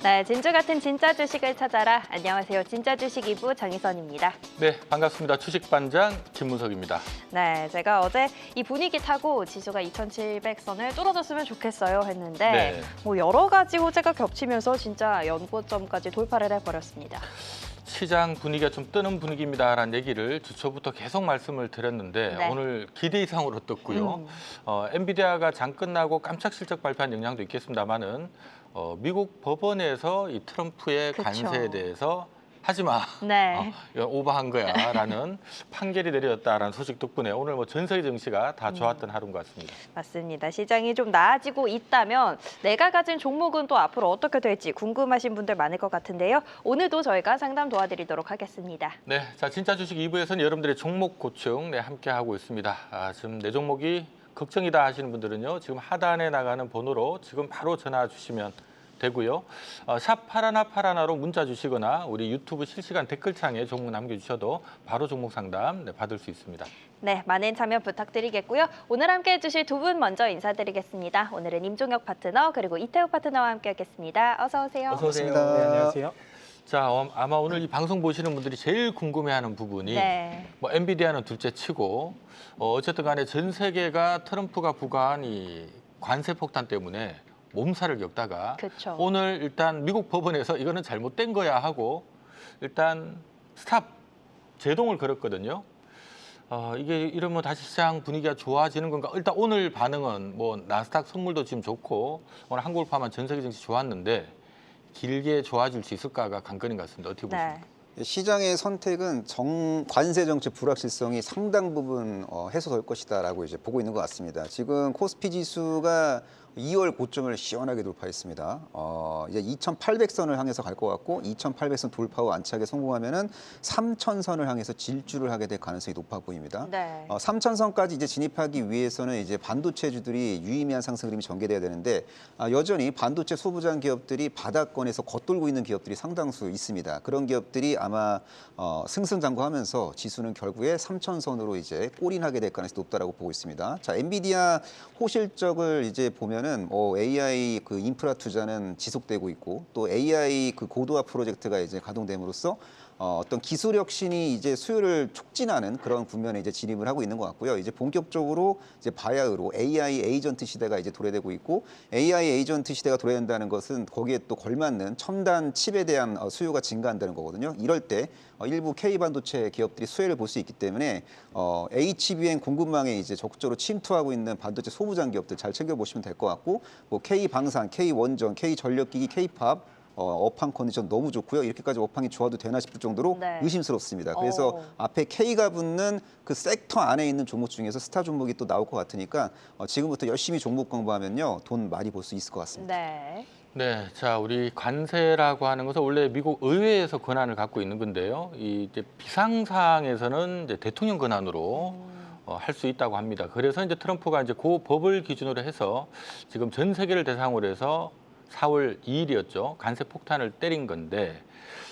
네, 진주 같은 진짜 주식을 찾아라. 안녕하세요. 진짜 주식 2부 장희선입니다. 네, 반갑습니다. 주식반장 김문석입니다. 네, 제가 어제 이 분위기 타고 지수가 2,700선을 뚫어줬으면 좋겠어요 했는데 네. 뭐 여러 가지 호재가 겹치면서 진짜 연고점까지 돌파를 해버렸습니다. 시장 분위기가 좀 뜨는 분위기입니다라는 얘기를 주초부터 계속 말씀을 드렸는데 네. 오늘 기대 이상으로 떴고요. 엔비디아가 장 끝나고 깜짝 실적 발표한 영향도 있겠습니다만은 미국 법원에서 이 트럼프의 그쵸. 관세에 대해서 하지 마. 네. 이건 오버한 거야라는 판결이 내려졌다라는 소식 덕분에 오늘 뭐 전 세계 증시가 다 좋았던 하루인 것 같습니다. 맞습니다. 시장이 좀 나아지고 있다면 내가 가진 종목은 또 앞으로 어떻게 될지 궁금하신 분들 많을 것 같은데요. 오늘도 저희가 상담 도와드리도록 하겠습니다. 네, 자 진짜 주식 2부에서는 여러분들의 종목 고충 함께 하고 있습니다. 지금 내 종목이 걱정이다 하시는 분들은요. 지금 하단에 나가는 번호로 지금 바로 전화 주시면 되고요. 샵 파라나파라나로 문자 주시거나 우리 유튜브 실시간 댓글창에 종목 남겨주셔도 바로 종목 상담 받을 수 있습니다. 네, 많은 참여 부탁드리겠고요. 오늘 함께해 주실 두 분 먼저 인사드리겠습니다. 오늘은 임종혁 파트너 그리고 이태우 파트너와 함께하겠습니다. 어서 오세요. 어서 오세요. 네, 안녕하세요. 자, 아마 오늘 이 방송 보시는 분들이 제일 궁금해하는 부분이 네. 뭐 엔비디아는 둘째치고 어쨌든 간에 전 세계가 트럼프가 부과한 이 관세 폭탄 때문에 몸살을 겪다가 그쵸. 오늘 일단 미국 법원에서 이거는 잘못된 거야 하고 일단 스탑 제동을 걸었거든요. 이게 이러면 다시 시장 분위기가 좋아지는 건가? 일단 오늘 반응은 뭐 나스닥 선물도 지금 좋고 오늘 한국을 포함한 전 세계 증시 좋았는데 길게 좋아질 수 있을까가 관건인 것 같습니다. 어떻게 보십니까? 네. 시장의 선택은 관세 정책 불확실성이 상당 부분 해소될 것이다라고 이제 보고 있는 것 같습니다. 지금 코스피 지수가 2월 고점을 시원하게 돌파했습니다. 이제 2,800선을 향해서 갈 것 같고 2,800선 돌파 후 안착에 성공하면은 3,000선을 향해서 질주를 하게 될 가능성이 높아 보입니다. 네. 3,000선까지 이제 진입하기 위해서는 이제 반도체주들이 유의미한 상승 흐름이 전개돼야 되는데 여전히 반도체 소부장 기업들이 바닥권에서 겉돌고 있는 기업들이 상당수 있습니다. 그런 기업들이 아마 승승장구하면서 지수는 결국에 3,000선으로 이제 골인하게 될 가능성이 높다라고 보고 있습니다. 자, 엔비디아 호실적을 이제 보면은 AI 그 인프라 투자는 지속되고 있고 또 AI 그 고도화 프로젝트가 이제 가동됨으로써 어떤 기술 혁신이 이제 수요를 촉진하는 그런 국면에 이제 진입을 하고 있는 것 같고요. 이제 본격적으로 이제 바야흐로 AI 에이전트 시대가 이제 도래되고 있고 AI 에이전트 시대가 도래된다는 것은 거기에 또 걸맞는 첨단 칩에 대한 수요가 증가한다는 거거든요. 이럴 때 일부 K 반도체 기업들이 수혜를 볼 수 있기 때문에 HBM 공급망에 이제 적극적으로 침투하고 있는 반도체 소부장 기업들 잘 챙겨 보시면 될 것 같고 뭐 K 방산, K 원전, K 전력기기, K팝 업황 컨디션 너무 좋고요. 이렇게까지 업황이 좋아도 되나 싶을 정도로 네. 의심스럽습니다. 그래서 앞에 K가 붙는 그 섹터 안에 있는 종목 중에서 스타 종목이 또 나올 것 같으니까 지금부터 열심히 종목 공부하면요. 돈 많이 벌 수 있을 것 같습니다. 네. 네, 자 우리 관세라고 하는 것은 원래 미국 의회에서 권한을 갖고 있는 건데요. 이 이제 비상사항에서는 이제 대통령 권한으로 할 수 있다고 합니다. 그래서 이제 트럼프가 이제 그 법을 기준으로 해서 지금 전 세계를 대상으로 해서 4월 2일이었죠. 관세 폭탄을 때린 건데,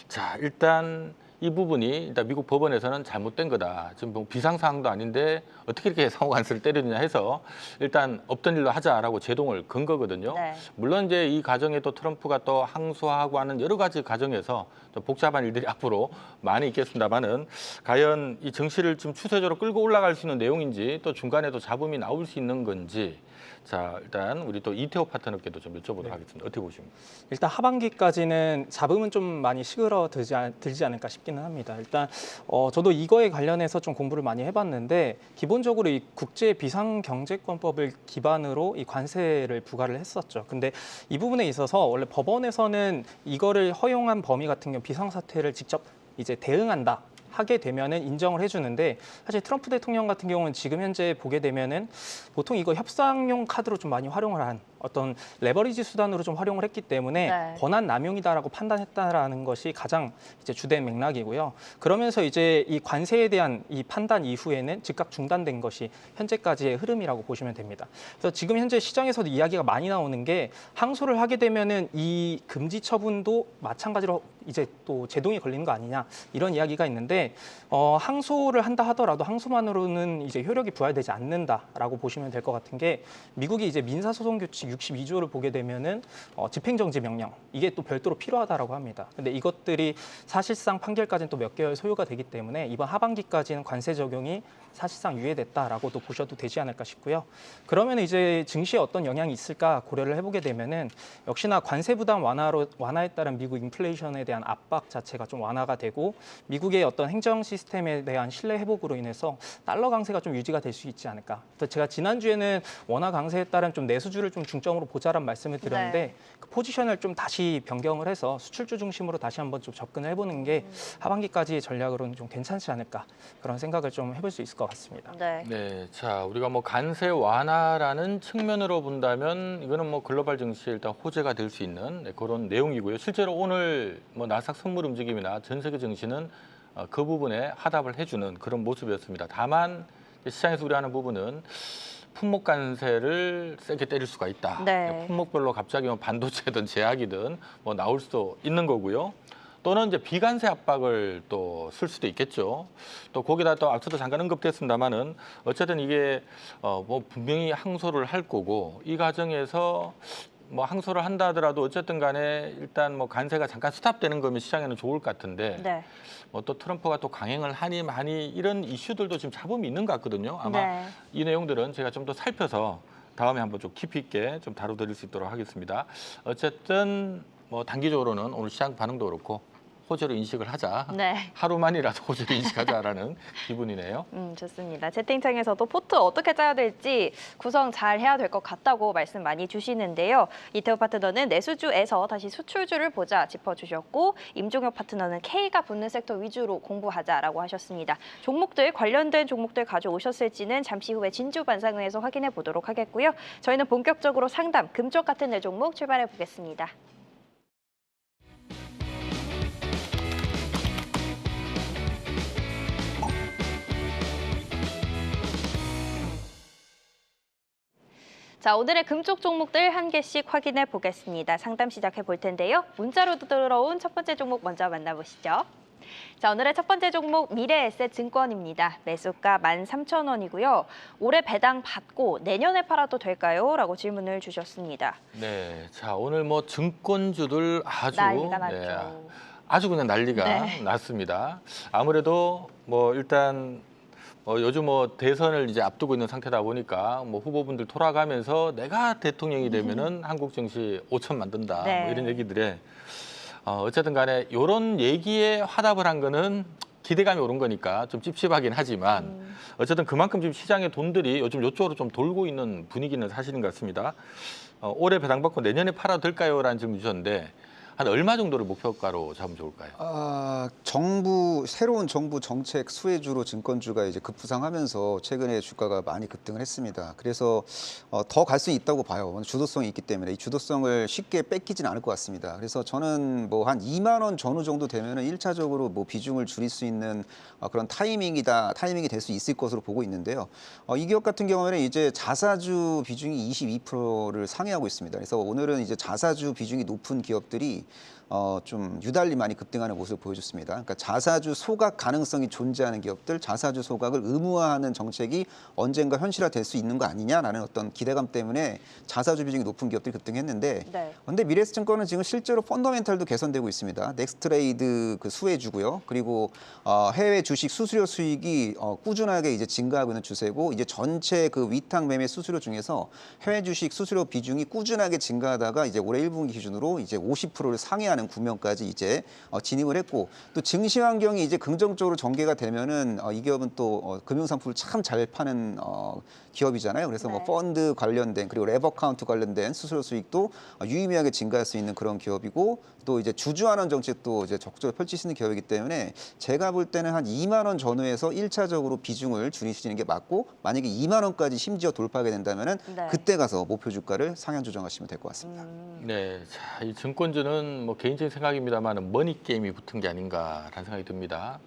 자 일단 이 부분이 일단 미국 법원에서는 잘못된 거다. 지금 뭐 비상사항도 아닌데 어떻게 이렇게 상호 관세를 때리느냐 해서 일단 없던 일로 하자라고 제동을 건 거거든요. 네. 물론 이제 이 과정에 또 트럼프가 또 항소하고 하는 여러 가지 과정에서 좀 복잡한 일들이 앞으로 많이 있겠습니다만은 과연 이 정시를 좀 추세적으로 끌고 올라갈 수 있는 내용인지 또 중간에도 잡음이 나올 수 있는 건지 자 일단 우리 또 이태호 파트너께도 좀 여쭤보도록 하겠습니다. 어떻게 보십니까? 일단 하반기까지는 잡음은 좀 많이 들지 않을까 싶기는 합니다. 일단 저도 이거에 관련해서 좀 공부를 많이 해봤는데 기본적으로 이 국제 비상경제권법을 기반으로 이 관세를 부과를 했었죠. 근데 이 부분에 있어서 원래 법원에서는 이거를 허용한 범위 같은 경우 비상사태를 직접 이제 대응한다. 하게 되면은 인정을 해주는데 사실 트럼프 대통령 같은 경우는 지금 현재 보게 되면은 보통 이거 협상용 카드로 좀 많이 활용을 한 어떤 레버리지 수단으로 좀 활용을 했기 때문에 네. 권한 남용이다라고 판단했다라는 것이 가장 이제 주된 맥락이고요. 그러면서 이제 이 관세에 대한 이 판단 이후에는 즉각 중단된 것이 현재까지의 흐름이라고 보시면 됩니다. 그래서 지금 현재 시장에서도 이야기가 많이 나오는 게 항소를 하게 되면은 이 금지 처분도 마찬가지로 이제 또 제동이 걸리는 거 아니냐 이런 이야기가 있는데 항소를 한다 하더라도 항소만으로는 이제 효력이 부여되지 않는다라고 보시면 될 것 같은 게 미국이 이제 민사소송 규칙 62조를 보게 되면은 집행정지 명령 이게 또 별도로 필요하다라고 합니다. 근데 이것들이 사실상 판결까지는 또 몇 개월 소요가 되기 때문에 이번 하반기까지는 관세 적용이 사실상 유예됐다라고도 보셔도 되지 않을까 싶고요. 그러면 이제 증시에 어떤 영향이 있을까 고려를 해보게 되면은 역시나 관세 부담 완화에 따른 미국 인플레이션에 대한 압박 자체가 좀 완화가 되고 미국의 어떤 행정 시스템에 대한 신뢰 회복으로 인해서 달러 강세가 좀 유지가 될 수 있지 않을까. 그래서 제가 지난주에는 원화 강세에 따른 좀 내수주를 좀 중점으로 보자란 말씀을 드렸는데 네. 그 포지션을 좀 다시 변경을 해서 수출주 중심으로 다시 한번 좀 접근을 해보는 게 하반기까지의 전략으로는 좀 괜찮지 않을까 그런 생각을 좀 해볼 수 있을 것 같습니다. 네. 네, 자 우리가 뭐 관세 완화라는 측면으로 본다면 이거는 뭐 글로벌 증시에 일단 호재가 될 수 있는 그런 내용이고요. 실제로 오늘 뭐 나스닥 선물 움직임이나 전 세계 증시는 그 부분에 화답을 해주는 그런 모습이었습니다. 다만 시장에서 우려하는 부분은 품목 관세를 세게 때릴 수가 있다. 네. 품목별로 갑자기 뭐 반도체든 제약이든 뭐 나올 수도 있는 거고요. 또는 이제 비관세 압박을 또 쓸 수도 있겠죠. 또 거기다 또 앞서도 잠깐 언급됐습니다만은 어쨌든 이게 뭐 분명히 항소를 할 거고 이 과정에서 뭐 항소를 한다 하더라도 어쨌든 간에 일단 뭐 관세가 잠깐 스탑되는 거면 시장에는 좋을 것 같은데 네. 뭐 또 트럼프가 또 강행을 하니 많이 이런 이슈들도 지금 잡음이 있는 것 같거든요. 아마 네. 이 내용들은 제가 좀 더 살펴서 다음에 한번 좀 깊이 있게 좀 다뤄드릴 수 있도록 하겠습니다. 어쨌든 뭐 단기적으로는 오늘 시장 반응도 그렇고 호재로 인식을 하자. 네. 하루만이라도 호재로 인식하자라는 기분이네요. 좋습니다. 채팅창에서도 포트 어떻게 짜야 될지 구성 잘 해야 될 것 같다고 말씀 많이 주시는데요. 이태호 파트너는 내수주에서 다시 수출주를 보자 짚어주셨고 임종혁 파트너는 K가 붙는 섹터 위주로 공부하자라고 하셨습니다. 종목들 관련된 종목들 가져오셨을지는 잠시 후에 진주 반상회에서 확인해 보도록 하겠고요. 저희는 본격적으로 상담, 금쪽 같은 내 종목 출발해 보겠습니다. 자, 오늘의 금쪽 종목들 한 개씩 확인해 보겠습니다. 상담 시작해 볼 텐데요. 문자로 들어온 첫 번째 종목 먼저 만나보시죠. 자, 오늘의 첫 번째 종목 미래에셋증권입니다. 매수가 13,000원이고요. 올해 배당 받고 내년에 팔아도 될까요? 라고 질문을 주셨습니다. 네, 자 오늘 뭐 증권주들 아주 난리가 났죠. 아주 그냥 난리가 네. 났습니다. 아무래도 뭐 일단 요즘 뭐 대선을 이제 앞두고 있는 상태다 보니까 뭐 후보분들 돌아가면서 내가 대통령이 되면은 한국 증시 5천 만든다 네. 뭐 이런 얘기들에 어쨌든 간에 이런 얘기에 화답을 한 거는 기대감이 오른 거니까 좀 찝찝하긴 하지만 어쨌든 그만큼 지금 시장의 돈들이 요즘 이쪽으로 좀 돌고 있는 분위기는 사실인 것 같습니다. 올해 배당 받고 내년에 팔아도 될까요? 라는 질문 주셨는데 한 얼마 정도를 목표가로 잡으면 좋을까요? 새로운 정부 정책 수혜주로 증권주가 이제 급부상하면서 최근에 주가가 많이 급등을 했습니다. 그래서 더 갈 수 있다고 봐요. 주도성이 있기 때문에 이 주도성을 쉽게 뺏기진 않을 것 같습니다. 그래서 저는 뭐 한 2만 원 전후 정도 되면은 1차적으로 뭐 비중을 줄일 수 있는 그런 타이밍이 될 수 있을 것으로 보고 있는데요. 이 기업 같은 경우에는 이제 자사주 비중이 22%를 상회하고 있습니다. 그래서 오늘은 이제 자사주 비중이 높은 기업들이 좀 유달리 많이 급등하는 모습을 보여줬습니다. 그러니까 자사주 소각 가능성이 존재하는 기업들, 자사주 소각을 의무화하는 정책이 언젠가 현실화될 수 있는 거 아니냐라는 어떤 기대감 때문에 자사주 비중이 높은 기업들이 급등했는데, 네. 그런데 미래에셋증권은 지금 실제로 펀더멘탈도 개선되고 있습니다. 넥스트레이드 그 수혜주고요. 그리고 해외 주식 수수료 수익이 꾸준하게 이제 증가하고 있는 추세고, 이제 전체 그 위탁 매매 수수료 중에서 해외 주식 수수료 비중이 꾸준하게 증가하다가 이제 올해 1분기 기준으로 이제 50%를 상회하는 구명까지 이제 진입을 했고, 또 증시 환경이 이제 긍정적으로 전개가 되면은 이 기업은 또 금융 상품을 참 잘 파는 기업이잖아요. 그래서 뭐 네. 펀드 관련된 그리고 레버 카운트 관련된 수수료 수익도 유의미하게 증가할 수 있는 그런 기업이고, 또 이제 주주환원 정책도 이제 적극적으로 펼칠 수 있는 기업이기 때문에 제가 볼 때는 한 2만 원 전후에서 1차적으로 비중을 줄이시는 게 맞고, 만약에 2만 원까지 심지어 돌파하게 된다면은 네. 그때 가서 목표 주가를 상향 조정하시면 될 것 같습니다. 네, 자, 이 증권주는 뭐 개인적인 생각입니다만 머니 게임이 붙은 게 아닌가라는 생각이 듭니다.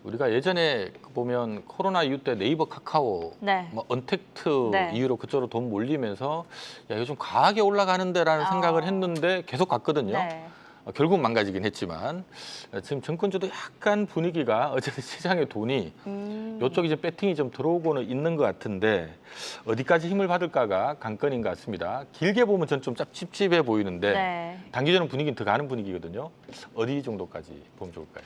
우리가 예전에 보면 코로나 이후 때 네이버, 카카오, 네. 뭐 언택트 네. 이후로 그쪽으로 돈 몰리면서 야, 요즘 과하게 올라가는데라는 생각을 했는데 계속 갔거든요. 네. 결국 망가지긴 했지만 지금 증권주도 약간 분위기가 어쨌든 시장의 돈이 이쪽 이제 배팅이 좀 들어오고는 있는 것 같은데 어디까지 힘을 받을까가 관건인 것 같습니다. 길게 보면 전 좀 찝찝해 보이는데 네. 단기적으로 분위기는 더 가는 분위기거든요. 어디 정도까지 보면 좋을까요?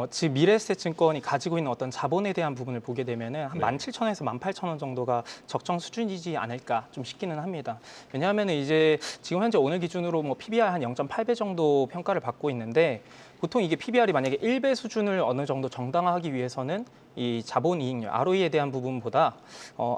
지금 미래에셋증권이 가지고 있는 어떤 자본에 대한 부분을 보게 되면은 한 네. 17,000에서 18,000원 정도가 적정 수준이지 않을까 좀 싶기는 합니다. 왜냐하면 이제 지금 현재 오늘 기준으로 뭐 PBR 한 0.8배 정도 평가를 받고 있는데 보통 이게 PBR이 만약에 1배 수준을 어느 정도 정당화하기 위해서는 이 자본 이익률, ROE에 대한 부분보다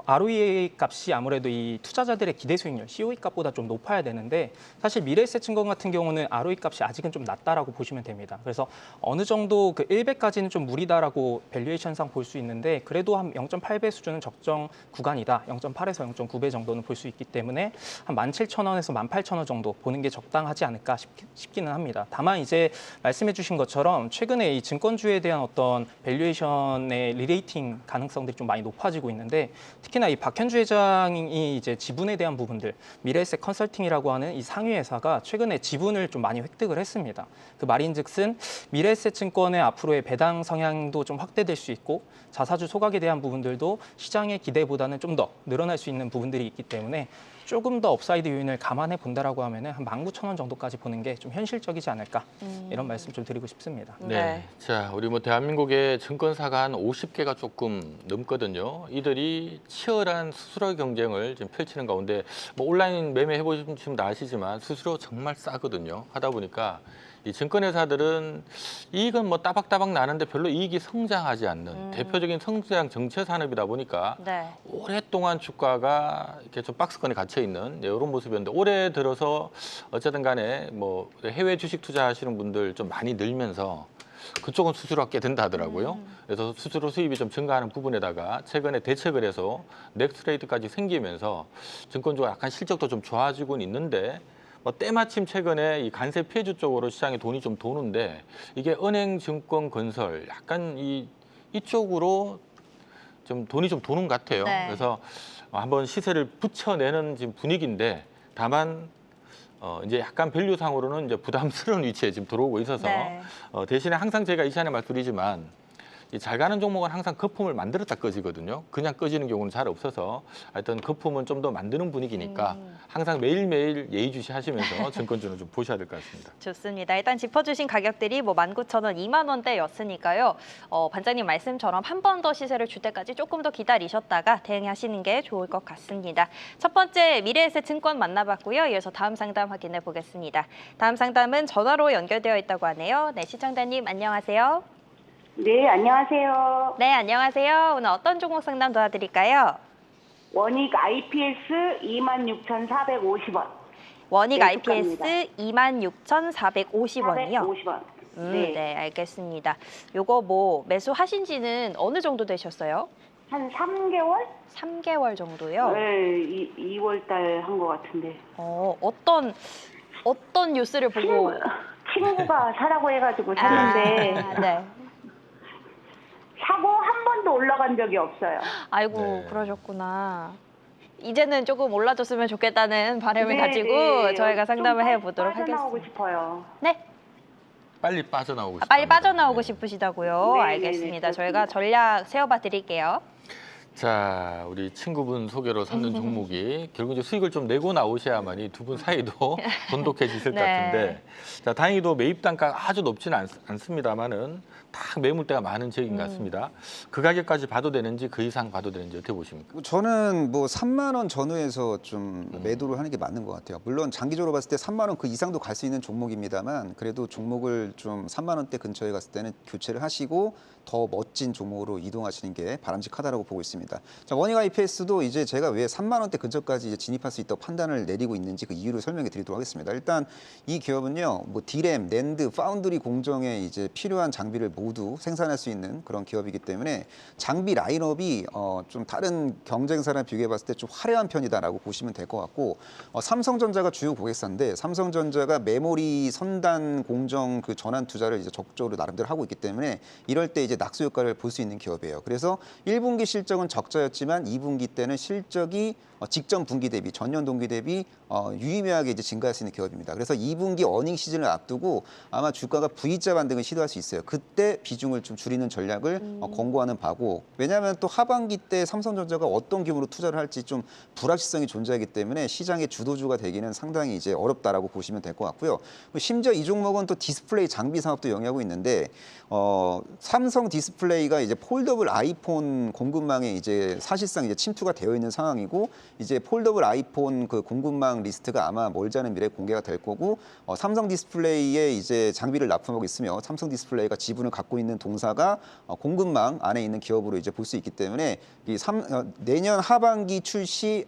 ROE 값이 아무래도 이 투자자들의 기대 수익률, COE 값보다 좀 높아야 되는데 사실 미래에셋증권 같은 경우는 ROE 값이 아직은 좀 낮다라고 보시면 됩니다. 그래서 어느 정도 그 1배까지는 좀 무리다라고 밸류에이션상 볼 수 있는데 그래도 한 0.8배 수준은 적정 구간이다. 0.8에서 0.9배 정도는 볼 수 있기 때문에 한 17,000원에서 18,000원 정도 보는 게 적당하지 않을까 싶기는 합니다. 다만 이제 말씀해 주신 것처럼 최근에 이 증권주에 대한 어떤 밸류에이션의 리레이팅 가능성들이 좀 많이 높아지고 있는데 특히나 이 박현주 회장이 이제 지분에 대한 부분들 미래에셋 컨설팅이라고 하는 이 상위 회사가 최근에 지분을 좀 많이 획득을 했습니다. 그 말인즉슨 미래에셋 증권의 앞으로의 배당 성향도 좀 확대될 수 있고 자사주 소각에 대한 부분들도 시장의 기대보다는 좀 더 늘어날 수 있는 부분들이 있기 때문에 조금 더 업사이드 요인을 감안해 본다라고 하면은 한 19,000원 정도까지 보는 게 좀 현실적이지 않을까 이런 말씀 좀 드리고 싶습니다. 네. 자, 우리 뭐 대한민국의 증권사가 한 50개가 조금 넘거든요. 이들이 치열한 수수료 경쟁을 지금 펼치는 가운데 뭐 온라인 매매 해보시면 다 아시지만 수수료 정말 싸거든요. 하다 보니까 이 증권회사들은 이익은 뭐 따박따박 나는데 별로 이익이 성장하지 않는 대표적인 성장 정체 산업이다 보니까 네. 오랫동안 주가가 이렇게 좀 박스권에 갇혀 있는 이런 모습이었는데 올해 들어서 어쨌든 간에 뭐 해외 주식 투자하시는 분들 좀 많이 늘면서 그쪽은 수수료가 꽤 된다 하더라고요. 그래서 수수료 수입이 좀 증가하는 부분에다가 최근에 대책을 해서 넥스트레이트까지 생기면서 증권주가 약간 실적도 좀 좋아지고는 있는데 뭐 때마침 최근에 이 관세 피해주 쪽으로 시장에 돈이 좀 도는데 이게 은행, 증권, 건설 약간 이쪽으로 좀 돈이 좀 도는 것 같아요. 네. 그래서 한번 시세를 붙여내는 지금 분위기인데 다만 이제 약간 밸류상으로는 이제 부담스러운 위치에 지금 들어오고 있어서 네. 대신에 항상 제가 이 시간에 말씀드리지만 이 잘 가는 종목은 항상 거품을 만들었다 꺼지거든요. 그냥 꺼지는 경우는 잘 없어서 하여튼 거품은 좀 더 만드는 분위기니까 항상 매일매일 예의주시하시면서 증권주는 좀 보셔야 될 것 같습니다. 좋습니다. 일단 짚어주신 가격들이 뭐 19,000원, 2만 원대였으니까요. 반장님 말씀처럼 한 번 더 시세를 줄 때까지 조금 더 기다리셨다가 대응하시는 게 좋을 것 같습니다. 첫 번째 미래에셋 증권 만나봤고요. 이어서 다음 상담 확인해 보겠습니다. 다음 상담은 전화로 연결되어 있다고 하네요. 네, 시청자님 안녕하세요. 네, 안녕하세요. 네, 안녕하세요. 오늘 어떤 종목 상담 도와드릴까요? 원익 IPS 26,450원. 원익 네, IPS 축하합니다. 26,450원이요. 450원. 네. 네, 알겠습니다. 요거 뭐 매수하신 지는 어느 정도 되셨어요? 한 3개월? 3개월 정도요? 네, 2월 달 한 것 같은데. 어떤 뉴스를 보고 친구가 사라고 해가지고 샀는데 네. 사고 한 번도 올라간 적이 없어요. 아이고, 네. 그러셨구나. 이제는 조금 올라줬으면 좋겠다는 바람을 네, 가지고 네. 저희가 상담을 좀 해보도록 빠져나오고 하겠습니다. 싶어요. 네, 빨리 빠져나오고 싶다. 빨리 빠져나오고 싶으시다고요? 네, 알겠습니다. 네, 저희가 그렇습니다. 전략 세워봐 드릴게요. 자, 우리 친구분 소개로 샀는 종목이 결국 이제 수익을 좀 내고 나오셔야만이 두 분 사이도 돈독해지실 것 네. 같은데, 자, 다행히도 매입 단가가 아주 높지는 않습니다만은 다 매물대가 많은 지역인 것 같습니다. 그 가격까지 봐도 되는지 그 이상 봐도 되는지 어떻게 보십니까? 저는 뭐 3만 원 전후에서 좀 매도를 하는 게 맞는 것 같아요. 물론 장기적으로 봤을 때 3만 원 그 이상도 갈 수 있는 종목입니다만 그래도 종목을 좀 3만 원대 근처에 갔을 때는 교체를 하시고 더 멋진 종목으로 이동하시는 게 바람직하다고 보고 있습니다. 자, 원익 IPS도 이제 제가 왜 3만 원대 근처까지 이제 진입할 수 있다고 판단을 내리고 있는지 그 이유를 설명해 드리도록 하겠습니다. 일단 이 기업은요, 뭐 디램, 낸드, 파운드리 공정에 이제 필요한 장비를 모두 생산할 수 있는 그런 기업이기 때문에 장비 라인업이 좀 다른 경쟁사랑 비교해 봤을 때 좀 화려한 편이다라고 보시면 될 것 같고, 삼성전자가 주요 고객사인데 삼성전자가 메모리 선단 공정 그 전환 투자를 이제 적극적으로 나름대로 하고 있기 때문에 이럴 때 이제 낙수 효과를 볼 수 있는 기업이에요. 그래서 1분기 실적은 적자였지만 2분기 때는 실적이 직전 분기 대비, 전년 동기 대비 유의미하게 이제 증가할 수 있는 기업입니다. 그래서 2분기 어닝 시즌을 앞두고 아마 주가가 V자 반등을 시도할 수 있어요. 그때 비중을 좀 줄이는 전략을 권고하는 바고, 왜냐하면 또 하반기 때 삼성전자가 어떤 규모로 투자를 할지 좀 불확실성이 존재하기 때문에 시장의 주도주가 되기는 상당히 이제 어렵다라고 보시면 될 것 같고요. 심지어 이 종목은 또 디스플레이 장비 사업도 영위하고 있는데 삼성 디스플레이가 이제 폴더블 아이폰 공급망에 이제 사실상 이제 침투가 되어 있는 상황이고, 이제 폴더블 아이폰 그 공급망 리스트가 아마 멀지 않은 미래에 공개가 될 거고, 삼성 디스플레이에 이제 장비를 납품하고 있으며 삼성 디스플레이가 지분을 갖고 있는 동사가 공급망 안에 있는 기업으로 이제 볼 수 있기 때문에 내년 하반기 출시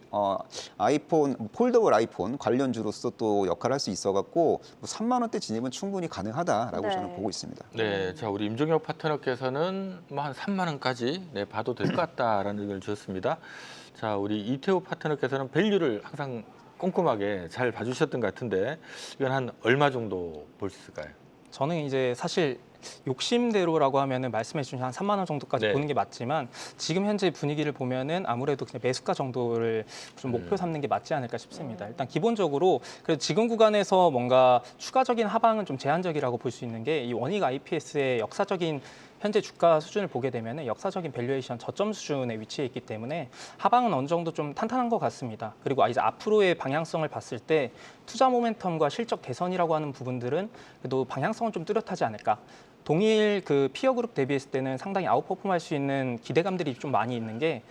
아이폰 폴더블 아이폰 관련주로서 또 역할을 할 수 있어갖고 3만 원대 진입은 충분히 가능하다라고 네. 저는 보고 있습니다. 네, 자 우리 임종혁 파트너께서는 뭐 한 3만 원까지 봐도 될 것 같다라는 의견을 주셨습니다. 자 우리 이태호 파트너께서는 밸류를 항상 꼼꼼하게 잘 봐주셨던 것 같은데 이건 한 얼마 정도 볼 수 있을까요? 저는 이제 사실 욕심대로라고 하면은 말씀해 주신 한 3만 원 정도까지 네. 보는 게 맞지만 지금 현재 분위기를 보면은 아무래도 그냥 매수가 정도를 좀 목표 삼는 게 맞지 않을까 싶습니다. 일단 기본적으로 그래도 지금 구간에서 뭔가 추가적인 하방은 좀 제한적이라고 볼 수 있는 게 이 원익 IPS의 역사적인 현재 주가 수준을 보게 되면 역사적인 밸류에이션 저점 수준에 위치해 있기 때문에 하방은 어느 정도 좀 탄탄한 것 같습니다. 그리고 이제 앞으로의 방향성을 봤을 때 투자 모멘텀과 실적 개선이라고 하는 부분들은 그래도 방향성은 좀 뚜렷하지 않을까. 동일 그 피어 그룹 대비했을 때는 상당히 아웃퍼폼할 수 있는 기대감들이 좀 많이 있는 게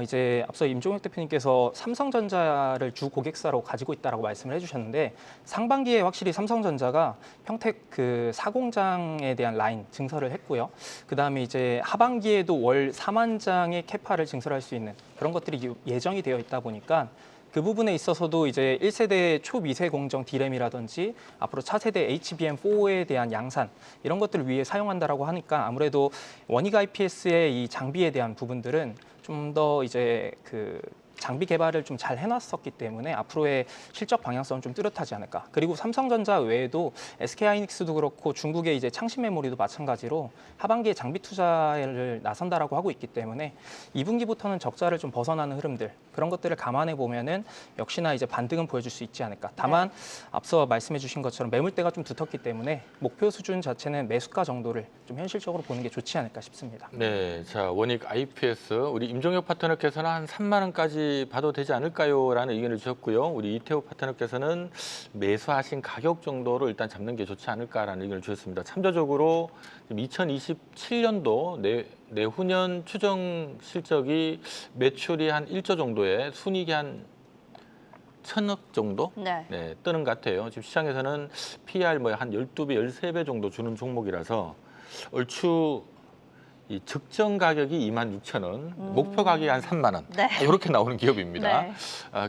이제 앞서 임종혁 대표님께서 삼성전자를 주 고객사로 가지고 있다라고 말씀을 해주셨는데 상반기에 확실히 삼성전자가 평택 그 사공장에 대한 라인 증설을 했고요. 그 다음에 이제 하반기에도 월 4만 장의 캐파를 증설할 수 있는 그런 것들이 예정이 되어 있다 보니까 그 부분에 있어서도 이제 1세대 초미세 공정 D램이라든지 앞으로 차세대 HBM4에 대한 양산 이런 것들을 위해 사용한다라고 하니까 아무래도 원익 IPS의 이 장비에 대한 부분들은 좀 더 이제 그 장비 개발을 좀 잘 해놨었기 때문에 앞으로의 실적 방향성은 좀 뚜렷하지 않을까. 그리고 삼성전자 외에도 SK하이닉스도 그렇고 중국의 이제 창신 메모리도 마찬가지로 하반기에 장비 투자를 나선다라고 하고 있기 때문에 2분기부터는 적자를 좀 벗어나는 흐름들 그런 것들을 감안해 보면은 역시나 이제 반등은 보여줄 수 있지 않을까. 다만 앞서 말씀해주신 것처럼 매물대가 좀 두텁기 때문에 목표 수준 자체는 매수가 정도를 좀 현실적으로 보는 게 좋지 않을까 싶습니다. 네, 자 원익 IPS 우리 임종혁 파트너께서는 한 3만 원까지 봐도 되지 않을까요? 라는 의견을 주셨고요. 우리 이태호 파트너께서는 매수하신 가격 정도로 일단 잡는 게 좋지 않을까라는 의견을 주셨습니다. 참조적으로 2027년도 내후년 추정 실적이 매출이 한 1조 정도에 순이익이 한 1,000억 정도 네. 뜨는 것 같아요. 지금 시장에서는 PER 뭐 한 12배, 13배 정도 주는 종목이라서 얼추 이 적정 가격이 26,000원, 목표 가격이 한 3만 원 네. 이렇게 나오는 기업입니다. 네.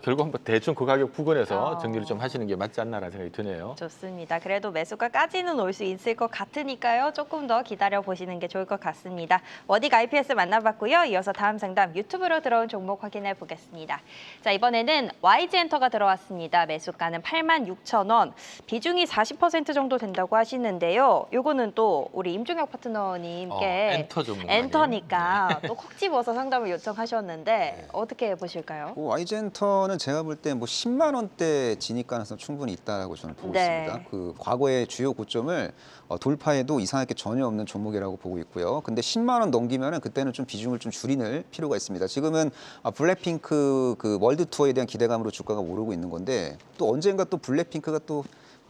결국 한번 대충 그 가격 부근에서 어. 정리를 좀 하시는 게 맞지 않나라는 생각이 드네요. 좋습니다. 그래도 매수가까지는 올 수 있을 것 같으니까요. 조금 더 기다려 보시는 게 좋을 것 같습니다. 원익 IPS 만나봤고요. 이어서 다음 상담 유튜브로 들어온 종목 확인해 보겠습니다. 자, 이번에는 YG엔터가 들어왔습니다. 매수가는 86,000원, 비중이 40% 정도 된다고 하시는데요. 요거는 또 우리 임종혁 파트너님께 엔터 종목 엔터니까 또 콕 집어서 상담을 요청하셨는데 어떻게 보실까요? YG엔터는 제가 볼 때 뭐 10만 원대 진입 가능성 충분히 있다라고 저는 보고 네. 있습니다. 그 과거의 주요 고점을 돌파해도 이상할 게 전혀 없는 종목이라고 보고 있고요. 근데 10만 원 넘기면은 그때는 좀 비중을 좀 줄이는 필요가 있습니다. 지금은 블랙핑크 그 월드 투어에 대한 기대감으로 주가가 오르고 있는 건데 또 언젠가 또 블랙핑크가 또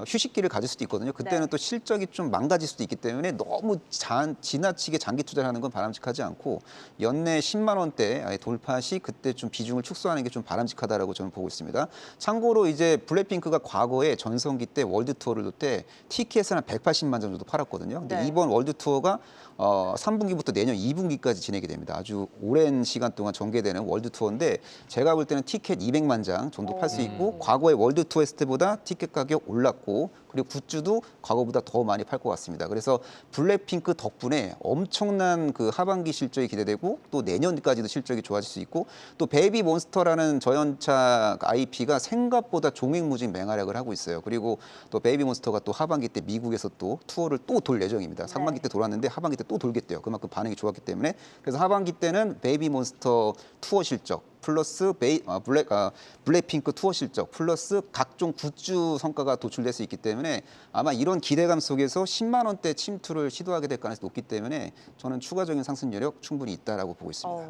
휴식기를 가질 수도 있거든요. 그때는 네. 또 실적이 좀 망가질 수도 있기 때문에 너무 지나치게 장기 투자를 하는 건 바람직하지 않고 연내 10만 원대 돌파 시 그때 좀 비중을 축소하는 게 좀 바람직하다라고 저는 보고 있습니다. 참고로 이제 블랙핑크가 과거에 전성기 때 월드 투어를 둘 때 티켓을 한 180만 장 정도 팔았거든요. 근데 네. 이번 월드 투어가 3분기부터 내년 2분기까지 진행이 됩니다. 아주 오랜 시간 동안 전개되는 월드 투어인데 제가 볼 때는 티켓 200만 장 정도 팔 수 있고 과거의 월드 투어 했을 때보다 티켓 가격 올랐고 팔고 그리고 굿즈도 과거보다 더 많이 팔 것 같습니다. 그래서 블랙핑크 덕분에 엄청난 그 하반기 실적이 기대되고 또 내년까지도 실적이 좋아질 수 있고 또 베이비몬스터라는 저연차 IP가 생각보다 종횡무진 맹활약을 하고 있어요. 그리고 또 베이비몬스터가 또 하반기 때 미국에서 또 투어를 또 돌 예정입니다. 상반기 때 돌았는데 하반기 때 또 돌겠대요. 그만큼 반응이 좋았기 때문에 그래서 하반기 때는 베이비몬스터 투어 실적 플러스 블랙핑크 투어 실적 플러스 각종 굿즈 성과가 도출될 수 있기 때문에 아마 이런 기대감 속에서 10만 원대 침투를 시도하게 될 가능성이 높기 때문에 저는 추가적인 상승 여력 충분히 있다라고 보고 있습니다.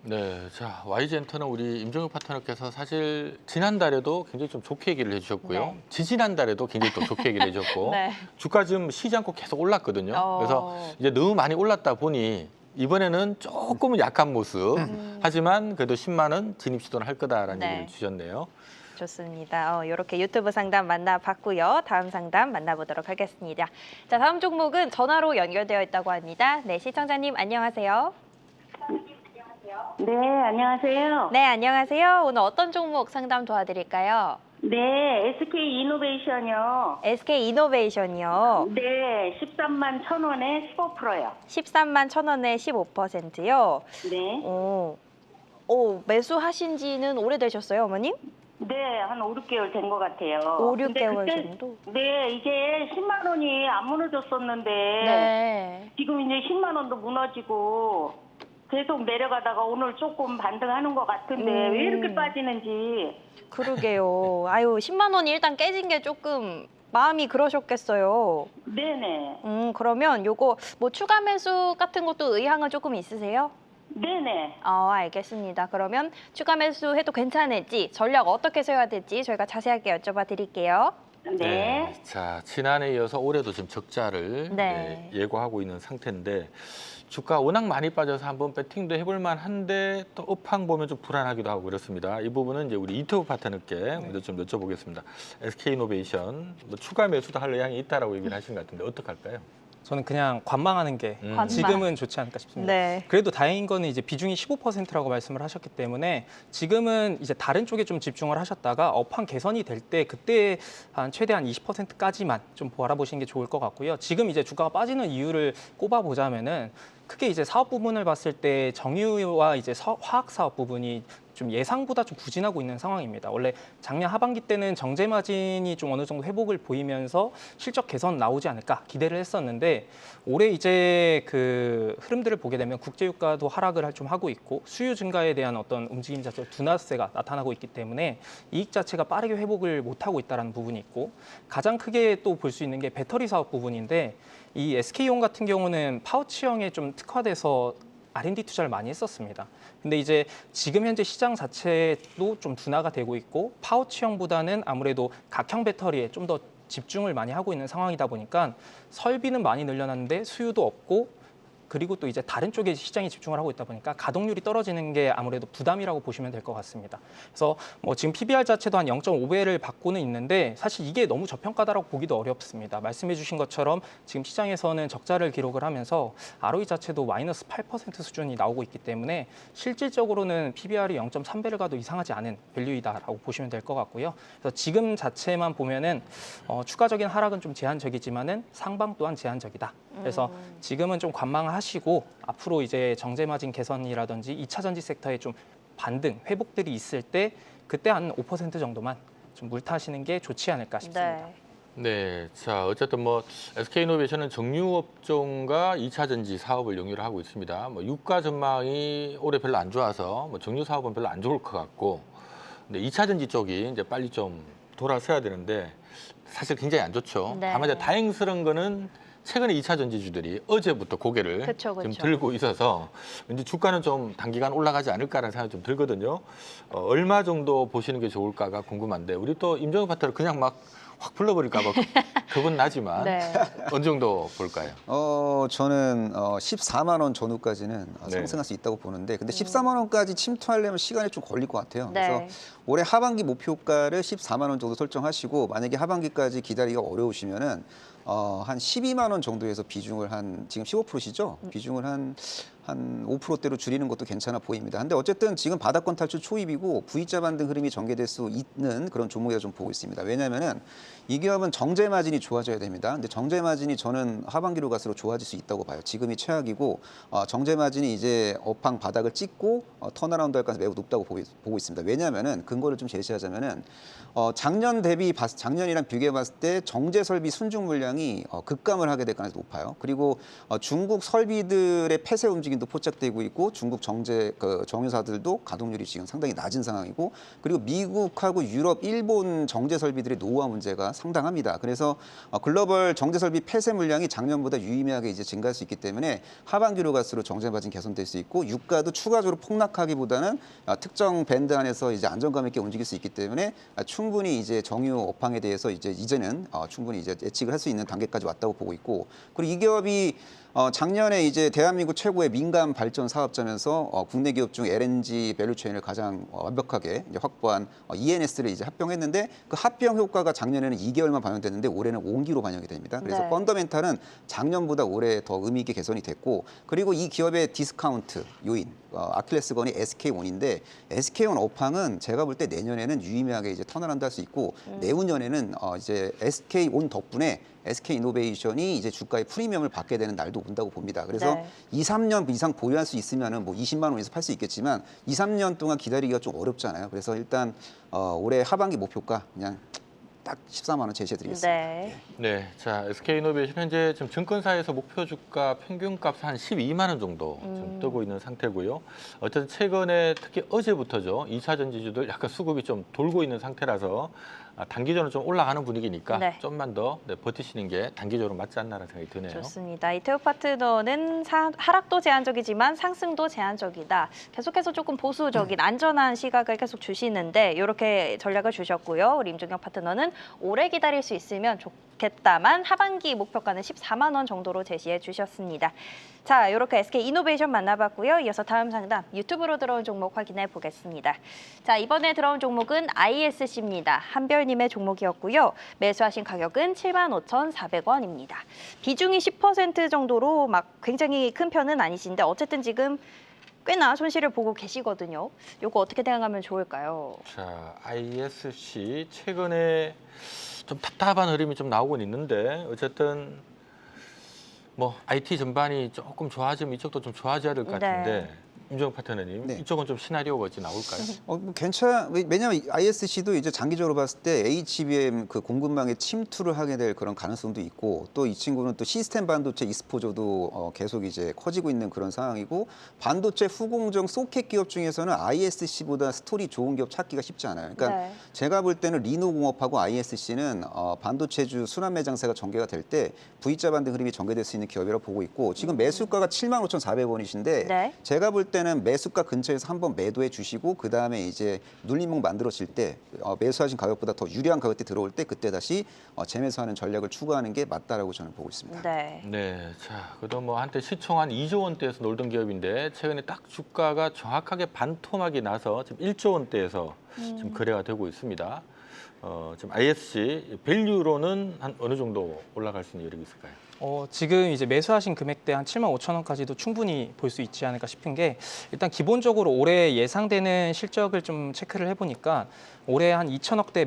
네, 자 YG엔터는 우리 임종혁 파트너께서 사실 지난달에도 굉장히 좀 좋게 얘기를 해주셨고요. 네. 지지난달에도 굉장히 또 좋게 얘기를 해주셨고 네. 주가 지금 쉬지 않고 계속 올랐거든요. 그래서 이제 너무 많이 올랐다 보니 이번에는 조금은 약한 모습. 하지만 그래도 10만 원 진입 시도는 할 거다라는 네. 얘기를 주셨네요. 좋습니다. 이렇게 유튜브 상담 만나봤고요. 다음 상담 만나보도록 하겠습니다. 자, 다음 종목은 전화로 연결되어 있다고 합니다. 네, 시청자님 안녕하세요. 네, 안녕하세요. 네, 안녕하세요. 오늘 어떤 종목 상담 도와드릴까요? 네, SK 이노베이션이요. SK 이노베이션이요. 네, 13만 1,000원에 15%요. 13만 1,000원에 15%요. 네. 매수하신 지는 오래되셨어요, 어머님? 네, 한 5, 6개월 된 것 같아요. 5, 근데 6개월 그때, 정도? 네, 이게 10만 원이 안 무너졌었는데 네. 지금 이제 10만 원도 무너지고 계속 내려가다가 오늘 조금 반등하는 것 같은데 왜 이렇게 빠지는지. 그러게요. 아유, 10만 원이 일단 깨진 게 조금 마음이 그러셨겠어요. 네네. 그러면 요거 뭐 추가 매수 같은 것도 의향은 조금 있으세요? 네네. 알겠습니다. 그러면 추가 매수 해도 괜찮을지 전략 어떻게 세워야 될지 저희가 자세하게 여쭤봐 드릴게요. 네. 자, 지난해에 이어서 올해도 지금 적자를 네. 예고하고 있는 상태인데 주가 워낙 많이 빠져서 한번 배팅도 해볼 만한데 또 업황 보면 좀 불안하기도 하고 그렇습니다. 이 부분은 이제 우리 이태우 파트너께 먼저 좀 여쭤보겠습니다. SK이노베이션 뭐 추가 매수도 할 의향이 있다라고 얘기를 하신 것 같은데 어떡할까요? 저는 그냥 관망하는 게 관망. 지금은 좋지 않을까 싶습니다. 네. 그래도 다행인 거는 이제 비중이 15%라고 말씀을 하셨기 때문에 지금은 이제 다른 쪽에 좀 집중을 하셨다가 업황 개선이 될 때 그때 한 최대한 20%까지만 좀 바라보시는 게 좋을 것 같고요. 지금 이제 주가가 빠지는 이유를 꼽아보자면은 크게 이제 사업 부분을 봤을 때 정유와 이제 화학 사업 부분이 좀 예상보다 좀 부진하고 있는 상황입니다. 원래 작년 하반기 때는 정제 마진이 좀 어느 정도 회복을 보이면서 실적 개선 나오지 않을까 기대를 했었는데 올해 이제 그 흐름들을 보게 되면 국제유가도 하락을 좀 하고 있고 수요 증가에 대한 어떤 움직임 자체로 둔화세가 나타나고 있기 때문에 이익 자체가 빠르게 회복을 못하고 있다는 부분이 있고 가장 크게 또 볼 수 있는 게 배터리 사업 부분인데 이 SK온 같은 경우는 파우치형에 좀 특화돼서 R&D 투자를 많이 했었습니다. 근데 이제 지금 현재 시장 자체도 좀 둔화가 되고 있고 파우치형보다는 아무래도 각형 배터리에 좀 더 집중을 많이 하고 있는 상황이다 보니까 설비는 많이 늘려놨는데 수요도 없고 그리고 또 이제 다른 쪽에 시장에 집중을 하고 있다 보니까 가동률이 떨어지는 게 아무래도 부담이라고 보시면 될 것 같습니다. 그래서 뭐 지금 PBR 자체도 한 0.5배를 받고는 있는데 사실 이게 너무 저평가다라고 보기도 어렵습니다. 말씀해 주신 것처럼 지금 시장에서는 적자를 기록을 하면서 ROE 자체도 마이너스 8% 수준이 나오고 있기 때문에 실질적으로는 PBR이 0.3배를 가도 이상하지 않은 밸류이다라고 보시면 될 것 같고요. 그래서 지금 자체만 보면은 추가적인 하락은 좀 제한적이지만은 상방 또한 제한적이다. 그래서 지금은 좀 관망하시고 앞으로 이제 정제 마진 개선이라든지 2차 전지 섹터에 좀 반등, 회복들이 있을 때 그때 한 5% 정도만 좀 물타시는 게 좋지 않을까 싶습니다. 네. 네, 자 어쨌든 뭐 SK이노베이션은 정유업종과 2차 전지 사업을 영위를 하고 있습니다. 뭐 유가 전망이 올해 별로 안 좋아서 뭐 정유 사업은 별로 안 좋을 것 같고, 근데 2차 전지 쪽이 이제 빨리 좀 돌아서야 되는데 사실 굉장히 안 좋죠. 네. 다만 이제 다행스러운 거는 최근에 2차 전지주들이 어제부터 고개를 그쵸. 좀 들고 있어서 왠지 주가는 좀 단기간 올라가지 않을까라는 생각이 좀 들거든요. 얼마 정도 보시는 게 좋을까가 궁금한데 우리 또 임정우 파트너 그냥 막 확 불러버릴까 봐 겁은 나지만 네. 어느 정도 볼까요? 저는 14만 원 전후까지는 네. 상승할 수 있다고 보는데 근데 14만 원까지 침투하려면 시간이 좀 걸릴 것 같아요. 네. 그래서 올해 하반기 목표가를 14만 원 정도 설정하시고 만약에 하반기까지 기다리기가 어려우시면은 한 12만 원 정도에서 비중을 지금 15%시죠? 비중을 한 5%대로 줄이는 것도 괜찮아 보입니다. 근데 어쨌든 지금 바닥권 탈출 초입이고 V자 반등 흐름이 전개될 수 있는 그런 종목이라 좀 보고 있습니다. 왜냐하면은 이 기업은 정제 마진이 좋아져야 됩니다. 근데 정제 마진이 저는 하반기로 갈수록 좋아질 수 있다고 봐요. 지금이 최악이고 정제 마진이 이제 업황 바닥을 찍고 턴어라운드 할 가능성이 매우 높다고 보고 있습니다. 왜냐하면은 근거를 좀 제시하자면은 작년이랑 비교해 봤을 때 정제 설비 순증 물량이 급감을 하게 될 가능성이 높아요. 그리고 중국 설비들의 폐쇄 움직임도 포착되고 있고 중국 정유사들도 가동률이 지금 상당히 낮은 상황이고 그리고 미국하고 유럽, 일본 정제 설비들의 노후화 문제가 상당합니다. 그래서 글로벌 정제 설비 폐쇄 물량이 작년보다 유의미하게 이제 증가할 수 있기 때문에 하반기로 갈수록 정제 마진 개선될 수 있고 유가도 추가적으로 폭락하기보다는 특정 밴드 안에서 이제 안정감 있게 움직일 수 있기 때문에 충분히 이제 정유 업황에 대해서 이제는 충분히 이제 예측을 할 수 있는 단계까지 왔다고 보고 있고 그리고 이 기업이 작년에 이제 대한민국 최고의 민간 발전 사업자면서 국내 기업 중 LNG 밸류체인을 가장 완벽하게 이제 확보한 ENS를 이제 합병했는데 그 합병 효과가 작년에는 2개월만 반영됐는데 올해는 5기로 반영이 됩니다. 그래서 네. 펀더멘탈은 작년보다 올해 더 의미 있게 개선이 됐고 그리고 이 기업의 디스카운트 요인 아킬레스건이 SK-on인데 SK-on 업황은 제가 볼 때 내년에는 유의미하게 이제 턴어라운드 할 수 있고 내후년에는 이제 SK-on 덕분에 SK이노베이션이 이제 주가의 프리미엄을 받게 되는 날도 온다고 봅니다. 그래서 네. 2, 3년 이상 보유할 수 있으면은 뭐 20만 원에서 팔 수 있겠지만 2, 3년 동안 기다리기가 좀 어렵잖아요. 그래서 일단 올해 하반기 목표가 그냥 딱 14만 원 제시해드리겠습니다. 네. 네, 자 SK이노베이션 현재 지금 증권사에서 목표 주가 평균값 한 12만 원 정도 지금 뜨고 있는 상태고요. 어쨌든 최근에 특히 어제부터죠. 2차 전지주들 약간 수급이 좀 돌고 있는 상태라서 단기적으로 좀 올라가는 분위기니까 네. 좀만 더 버티시는 게 단기적으로 맞지 않나라는 생각이 드네요. 좋습니다. 이태우 파트너는 하락도 제한적이지만 상승도 제한적이다. 계속해서 조금 보수적인 안전한 시각을 계속 주시는데 이렇게 전략을 주셨고요. 우리 임종혁 파트너는 오래 기다릴 수 있으면 좋겠다만 하반기 목표가는 14만 원 정도로 제시해 주셨습니다. 자, 이렇게 SK이노베이션 만나봤고요. 이어서 다음 상담 유튜브로 들어온 종목 확인해 보겠습니다. 자, 이번에 들어온 종목은 ISC입니다. 한별님의 종목이었고요. 매수하신 가격은 75,400원입니다. 비중이 10% 정도로 막 굉장히 큰 편은 아니신데 어쨌든 지금 꽤나 손실을 보고 계시거든요. 이거 어떻게 대응하면 좋을까요? 자, ISC 최근에 좀 답답한 흐름이 좀 나오곤 있는데 어쨌든 뭐 IT 전반이 조금 좋아지면 이쪽도 좀 좋아져야 될 것 같은데 임종혁 파트너님 네. 이쪽은 좀 시나리오가 어찌 나올까요? 뭐 왜냐하면 ISC도 이제 장기적으로 봤을 때 HBM 그 공급망에 침투를 하게 될 그런 가능성도 있고 또 이 친구는 또 시스템 반도체 익스포저도 계속 이제 커지고 있는 그런 상황이고 반도체 후공정 소켓 기업 중에서는 ISC보다 스토리 좋은 기업 찾기가 쉽지 않아요. 그러니까 네. 제가 볼 때는 리노공업하고 ISC는 반도체주 순환 매장세가 전개가 될 때 V자 반등 흐름이 전개될 수 있는 기업이라고 보고 있고 지금 매수가가 75,400원이신데 네. 제가 볼 때는 매수가 근처에서 한번 매도해 주시고 그 다음에 이제 눌림목 만들어질 때 매수하신 가격보다 더 유리한 가격대 들어올 때 그때 다시 재매수하는 전략을 추구하는 게 맞다라고 저는 보고 있습니다. 네. 네, 자, 그도 뭐 한때 시총 한 2조 원대에서 놀던 기업인데 최근에 딱 주가가 정확하게 반토막이 나서 지금 1조 원대에서 지금 거래가 되고 있습니다. 지금 ISC 밸류로는 한 어느 정도 올라갈 수 있는 여력이 있을까요? 지금 이제 매수하신 금액대 한 75,000원까지도 충분히 볼 수 있지 않을까 싶은 게 일단 기본적으로 올해 예상되는 실적을 좀 체크를 해보니까 올해 한 2,000억대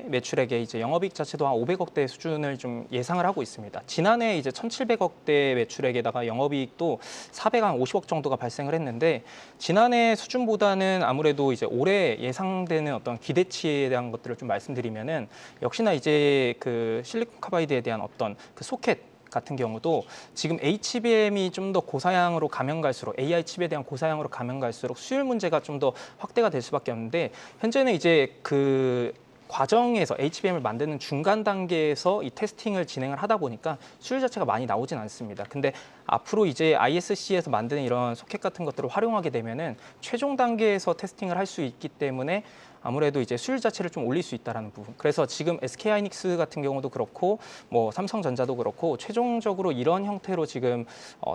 매출액에 이제 영업이익 자체도 한 500억대 수준을 좀 예상을 하고 있습니다. 지난해 이제 1,700억대 매출액에다가 영업이익도 450억 정도가 발생을 했는데 지난해 수준보다는 아무래도 이제 올해 예상되는 어떤 기대치에 대한 것들을 좀 말씀드리면은 역시나 이제 그 실리콘 카바이드에 대한 어떤 그 소켓 같은 경우도 지금 HBM이 좀 더 고사양으로 가면 갈수록 AI 칩에 대한 고사양으로 가면 갈수록 수율 문제가 좀 더 확대가 될 수밖에 없는데 현재는 이제 그 과정에서 HBM을 만드는 중간 단계에서 이 테스팅을 진행을 하다 보니까 수율 자체가 많이 나오진 않습니다. 근데 앞으로 이제 ISC에서 만드는 이런 소켓 같은 것들을 활용하게 되면은 최종 단계에서 테스팅을 할 수 있기 때문에 아무래도 이제 수율 자체를 좀 올릴 수 있다라는 부분. 그래서 지금 SK하이닉스 같은 경우도 그렇고 뭐 삼성전자도 그렇고 최종적으로 이런 형태로 지금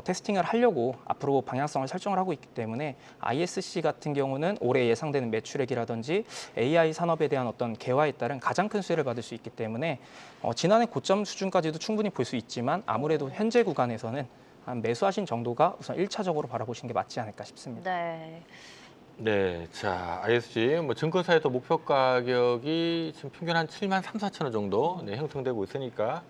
테스팅을 하려고 앞으로 방향성을 설정을 하고 있기 때문에 ISC 같은 경우는 올해 예상되는 매출액이라든지 AI 산업에 대한 어떤 개화에 따른 가장 큰 수혜를 받을 수 있기 때문에 지난해 고점 수준까지도 충분히 볼 수 있지만 아무래도 현재 구간에서는 한 매수하신 정도가 우선 1차적으로 바라보시는 게 맞지 않을까 싶습니다. 네. 네, 자, ISG 뭐 증권사에서 목표 가격이 지금 평균 한 7만 3, 4천 원 정도 형성되고 있으니까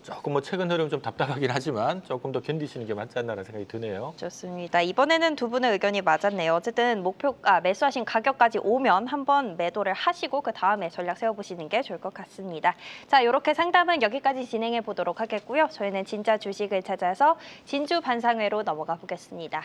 조금 뭐 최근 흐름 좀 답답하긴 하지만 조금 더 견디시는 게 맞지 않나라는 생각이 드네요. 좋습니다. 이번에는 두 분의 의견이 맞았네요. 어쨌든 매수하신 가격까지 오면 한번 매도를 하시고 그 다음에 전략 세워보시는 게 좋을 것 같습니다. 자, 이렇게 상담은 여기까지 진행해 보도록 하겠고요. 저희는 진짜 주식을 찾아서 진주 반상회로 넘어가 보겠습니다.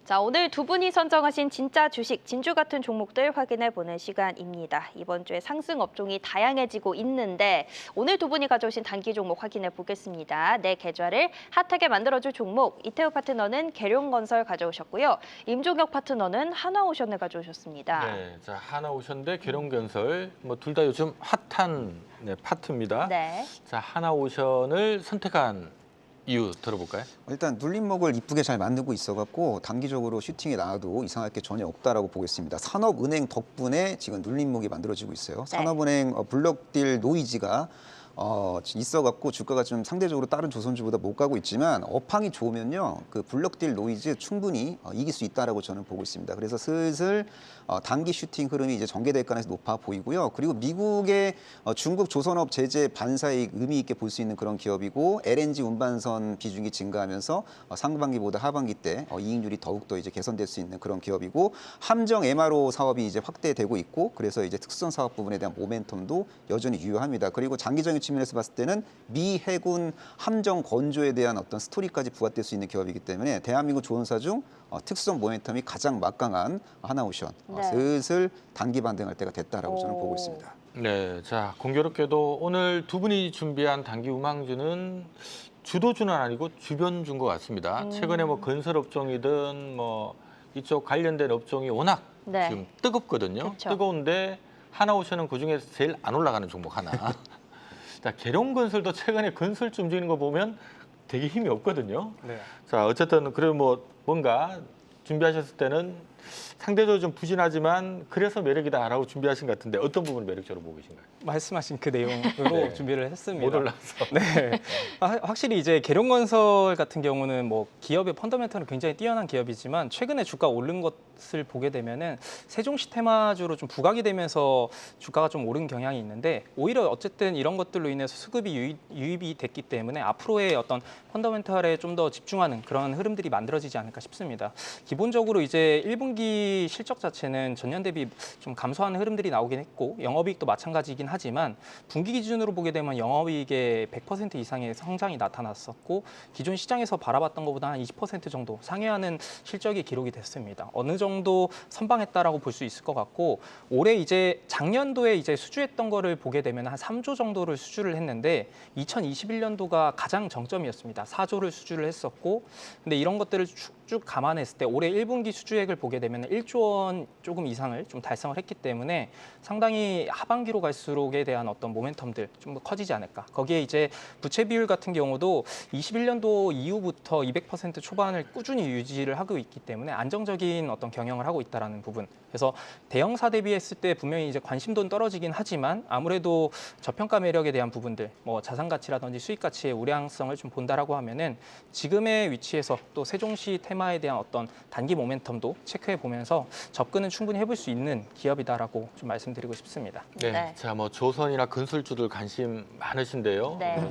자, 오늘 두 분이 선정하신 진짜 주식, 진주 같은 종목들 확인해 보는 시간입니다. 이번 주에 상승 업종이 다양해지고 있는데 오늘 두 분이 가져오신 단기 종목 확인해 보겠습니다. 내 계좌를 핫하게 만들어줄 종목, 이태우 파트너는 계룡건설 가져오셨고요. 임종혁 파트너는 하나오션을 가져오셨습니다. 네, 자, 하나오션대 계룡건설 뭐 둘 다 요즘 핫한 파트입니다. 네. 자, 하나오션을 선택한 이유 들어볼까요? 일단 눌림목을 이쁘게 잘 만들고 있어갖고 단기적으로 슈팅에 나와도 이상할 게 전혀 없다라고 보겠습니다. 산업은행 덕분에 지금 눌림목이 만들어지고 있어요. 산업은행 블록딜 노이즈가 있어갖고 주가가 좀 상대적으로 다른 조선주보다 못 가고 있지만 업황이 좋으면요 그 블록딜 노이즈 충분히 이길 수 있다라고 저는 보고 있습니다. 그래서 슬슬 단기 슈팅 흐름이 이제 전개될 가능성이 높아 보이고요. 그리고 미국의 중국 조선업 제재 반사익 의미 있게 볼 수 있는 그런 기업이고 LNG 운반선 비중이 증가하면서 상반기보다 하반기 때 이익률이 더욱더 이제 개선될 수 있는 그런 기업이고 함정 MRO 사업이 이제 확대되고 있고 그래서 이제 특수선 사업 부분에 대한 모멘텀도 여전히 유효합니다. 그리고 장기적인 측면에서 봤을 때는 미 해군 함정 건조에 대한 어떤 스토리까지 부각될 수 있는 기업이기 때문에 대한민국 조선사 중 특수선 모멘텀이 가장 막강한 하나오션 네. 슬슬 단기 반등할 때가 됐다라고 저는 보고 있습니다. 네, 자, 공교롭게도 오늘 두 분이 준비한 단기 우망주는 주도주는 아니고 주변주인 것 같습니다. 최근에 뭐 건설 업종이든 뭐 이쪽 관련된 업종이 워낙 네. 지금 뜨겁거든요. 그쵸. 뜨거운데 하나오션은 그중에서 제일 안 올라가는 종목 하나. 자, 계룡건설도 최근에 건설주 움직이는 거 보면 되게 힘이 없거든요. 네. 자, 어쨌든 그래도 뭐 뭔가 준비하셨을 때는 상대적으로 좀 부진하지만 그래서 매력이다라고 준비하신 것 같은데 어떤 부분을 매력적으로 보고 계신가요? 말씀하신 그 내용으로 네. 준비를 했습니다. 못 올라서. 네, 확실히 이제 계룡건설 같은 경우는 뭐 기업의 펀더멘털은 굉장히 뛰어난 기업이지만 최근에 주가 오른 것을 보게 되면은 세종시 테마주로 좀 부각이 되면서 주가가 좀 오른 경향이 있는데 오히려 어쨌든 이런 것들로 인해서 수급이 유입이 됐기 때문에 앞으로의 어떤 펀더멘털에 좀 더 집중하는 그런 흐름들이 만들어지지 않을까 싶습니다. 기본적으로 이제 1분기 실적 자체는 전년 대비 좀 감소하는 흐름들이 나오긴 했고 영업이익도 마찬가지이긴 하지만 분기 기준으로 보게 되면 영업이익의 100% 이상의 성장이 나타났었고 기존 시장에서 바라봤던 것보다 한 20% 정도 상회하는 실적이 기록이 됐습니다. 어느 정도 선방했다라고 볼 수 있을 것 같고 올해 이제 작년도에 이제 수주했던 거를 보게 되면 한 3조 정도를 수주를 했는데 2021년도가 가장 정점이었습니다. 4조를 수주를 했었고 근데 이런 것들을 쭉 감안했을 때 올해 1분기 수주액을 보게 되면 1조 원 조금 이상을 좀 달성을 했기 때문에 상당히 하반기로 갈수록에 대한 어떤 모멘텀들 좀 더 커지지 않을까. 거기에 이제 부채 비율 같은 경우도 21년도 이후부터 200% 초반을 꾸준히 유지를 하고 있기 때문에 안정적인 어떤 경영을 하고 있다라는 부분. 그래서 대형사 대비했을 때 분명히 이제 관심도는 떨어지긴 하지만 아무래도 저평가 매력에 대한 부분들, 뭐 자산 가치라든지 수익 가치의 우량성을 좀 본다라고 하면은 지금의 위치에서 또 세종시 테마에 대한 어떤 단기 모멘텀도 체크해 보면서 접근은 충분히 해볼 수 있는 기업이다라고 좀 말씀드리고 싶습니다. 네. 네. 자, 뭐 조선이나 건설주들 관심 많으신데요. 네.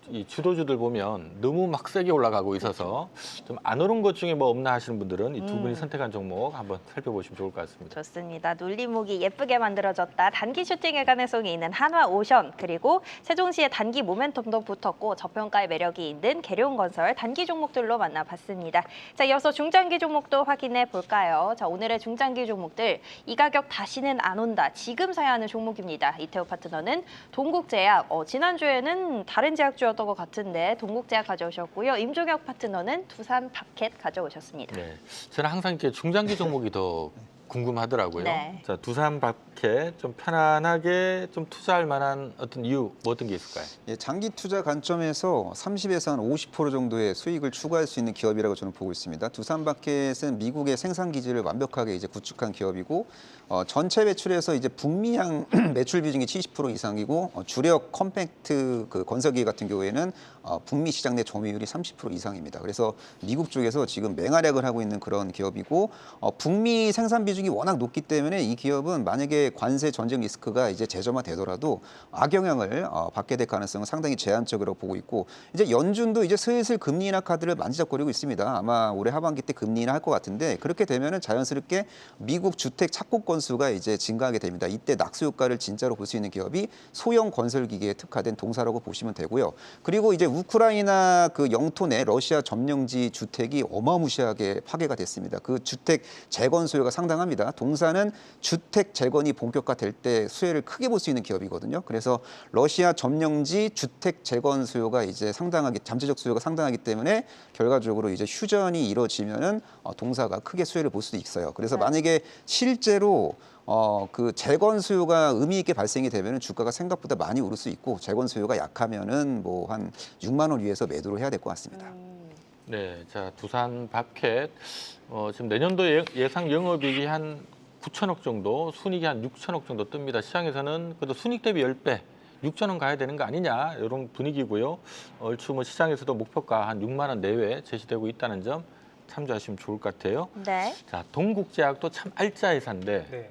이 주도주들 보면 너무 막 세게 올라가고 있어서 좀 안 오른 것 중에 뭐 없나 하시는 분들은 이 두 분이 선택한 종목 한번 살펴보시면 좋을 것 같습니다. 좋습니다. 눌림목이 예쁘게 만들어졌다. 단기 슈팅의 가능성이 있는 한화오션 그리고 세종시의 단기 모멘텀도 붙었고 저평가의 매력이 있는 계룡건설 단기 종목들로 만나봤습니다. 자, 이어서 중장기 종목도 확인해 볼까요? 자, 오늘의 중장기 종목들 이 가격 다시는 안 온다. 지금 사야 하는 종목입니다. 이태우 파트너는 동국제약. 지난주에는 다른 제약주와 주셨던 것 같은데 동국제약 가져오셨고요. 임종혁 파트너는 두산밥켓 가져오셨습니다. 네, 저는 항상 이렇게 중장기 종목이 더 궁금하더라고요. 네. 자, 두산밥켓 좀 편안하게 좀 투자할 만한 어떤 이유 뭐 어떤 게 있을까요? 예, 장기 투자 관점에서 30에서 한 50% 정도의 수익을 추구할 수 있는 기업이라고 저는 보고 있습니다. 두산마켓은 미국의 생산 기지를 완벽하게 이제 구축한 기업이고 전체 매출에서 이제 북미향 매출 비중이 70% 이상이고 주력 컴팩트 그 건설기 같은 경우에는 북미 시장 내 점유율이 30% 이상입니다. 그래서 미국 쪽에서 지금 맹활약을 하고 있는 그런 기업이고 북미 생산 비중이 워낙 높기 때문에 이 기업은 만약에 관세 전쟁 리스크가 이제 재점화되더라도 악영향을 받게 될 가능성은 상당히 제한적이라고 보고 있고 이제 연준도 이제 슬슬 금리 인하 카드를 만지작거리고 있습니다. 아마 올해 하반기 때 금리 인하 할 것 같은데 그렇게 되면은 자연스럽게 미국 주택 착공 건수가 이제 증가하게 됩니다. 이때 낙수 효과를 진짜로 볼 수 있는 기업이 소형 건설 기계에 특화된 동사라고 보시면 되고요. 그리고 이제 우크라이나 그 영토 내 러시아 점령지 주택이 어마무시하게 파괴가 됐습니다. 그 주택 재건 수요가 상당합니다. 동사는 주택 재건이 본격화될 때 수혜를 크게 볼 수 있는 기업이거든요. 그래서 러시아 점령지 주택 재건 수요가 이제 상당하게 잠재적 수요가 상당하기 때문에 결과적으로 이제 휴전이 이루어지면은 동사가 크게 수혜를 볼 수도 있어요. 그래서 만약에 실제로 그 재건 수요가 의미 있게 발생이 되면은 주가가 생각보다 많이 오를 수 있고 재건 수요가 약하면은 뭐 한 6만 원 위에서 매도를 해야 될 것 같습니다. 네, 자 두산밥켓 지금 내년도 예상 영업이익이 한 9천억 정도, 순이익이 한 6천억 정도 뜹니다. 시장에서는 그래도 순이익 대비 10배, 6천 원 가야 되는 거 아니냐 이런 분위기고요. 얼추 뭐 시장에서도 목표가 한 6만 원 내외 제시되고 있다는 점 참조하시면 좋을 것 같아요. 네. 자 동국제약도 참 알짜 회사인데 네.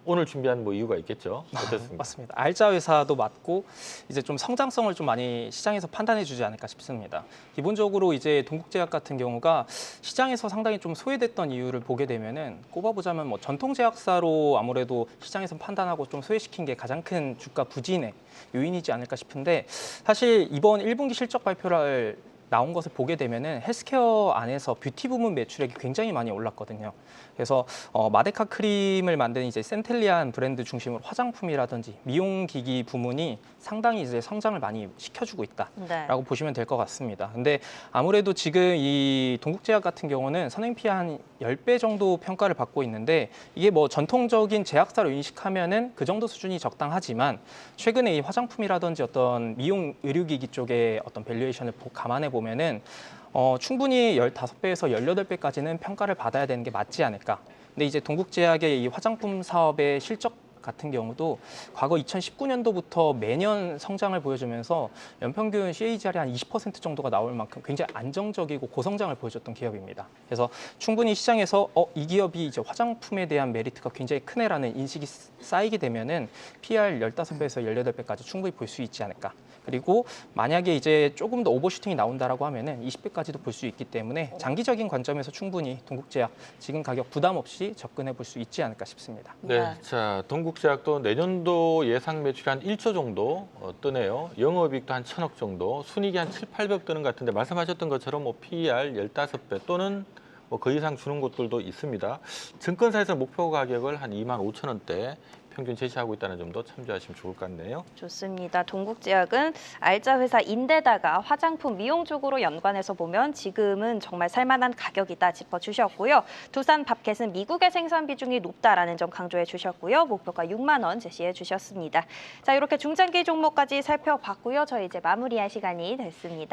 오늘 준비한 뭐 이유가 있겠죠? 어떻습니까? 맞습니다. 알짜 회사도 맞고 이제 좀 성장성을 좀 많이 시장에서 판단해주지 않을까 싶습니다. 기본적으로 이제 동국제약 같은 경우가 시장에서 상당히 좀 소외됐던 이유를 보게 되면은 꼽아보자면 뭐 전통제약사로 아무래도 시장에서 판단하고 좀 소외시킨 게 가장 큰 주가 부진의 요인이지 않을까 싶은데 사실 이번 1분기 실적 발표를 나온 것을 보게 되면은 헬스케어 안에서 뷰티 부문 매출액이 굉장히 많이 올랐거든요. 그래서 마데카 크림을 만드는 이제 센텔리안 브랜드 중심으로 화장품이라든지 미용기기 부문이 상당히 이제 성장을 많이 시켜주고 있다라고 보시면 될 것 같습니다. 근데 아무래도 지금 이 동국제약 같은 경우는 선행피 한 10배 정도 평가를 받고 있는데 이게 뭐 전통적인 제약사로 인식하면은 그 정도 수준이 적당하지만 최근에 이 화장품이라든지 어떤 미용 의료기기 쪽의 어떤 밸류에이션을 감안해 보면은 충분히 15배에서 18배까지는 평가를 받아야 되는 게 맞지 않을까. 근데 이제 동국제약의 이 화장품 사업의 실적 같은 경우도 과거 2019년도부터 매년 성장을 보여주면서 연평균 CAGR이 한 20% 정도가 나올 만큼 굉장히 안정적이고 고성장을 보여줬던 기업입니다. 그래서 충분히 시장에서 이 기업이 이제 화장품에 대한 메리트가 굉장히 크네라는 인식이 쌓이게 되면은 PR 15배에서 18배까지 충분히 볼 수 있지 않을까. 그리고 만약에 이제 조금 더 오버슈팅이 나온다라고 하면은 20배까지도 볼 수 있기 때문에 장기적인 관점에서 충분히 동국제약 지금 가격 부담 없이 접근해 볼 수 있지 않을까 싶습니다. 네, 자 동국제약도 내년도 예상 매출이 한 1조 정도 뜨네요. 영업이익도 한 1,000억 정도, 순이익이 한 7, 800 뜨는 것 같은데 말씀하셨던 것처럼 뭐 PER 15배 또는 뭐 그 이상 주는 곳들도 있습니다. 증권사에서 목표 가격을 한 2만 5천 원대 평균 제시하고 있다는 점도 참조하시면 좋을 것 같네요. 좋습니다. 동국제약은 알짜 회사인데다가 화장품 미용 쪽으로 연관해서 보면 지금은 정말 살만한 가격이다 짚어주셨고요. 두산밥켓은 미국의 생산 비중이 높다라는 점 강조해 주셨고요. 목표가 6만 원 제시해 주셨습니다. 자, 이렇게 중장기 종목까지 살펴봤고요. 저희 이제 마무리할 시간이 됐습니다.